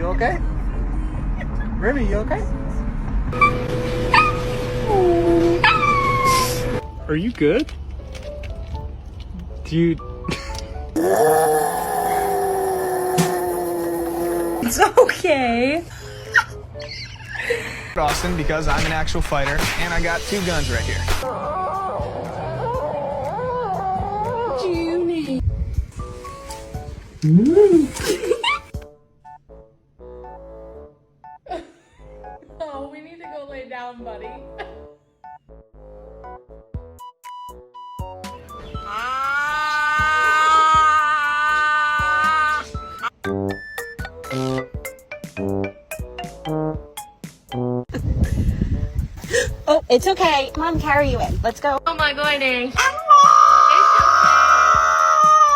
okay? Remy, you okay? Are you good? Do you... It's okay. Austin, because I'm an actual fighter and I got 2 guns right here. Junie. Oh, we need to go lay down, buddy. Oh, it's okay. Mom, carry you in. Let's go. Oh my goodness.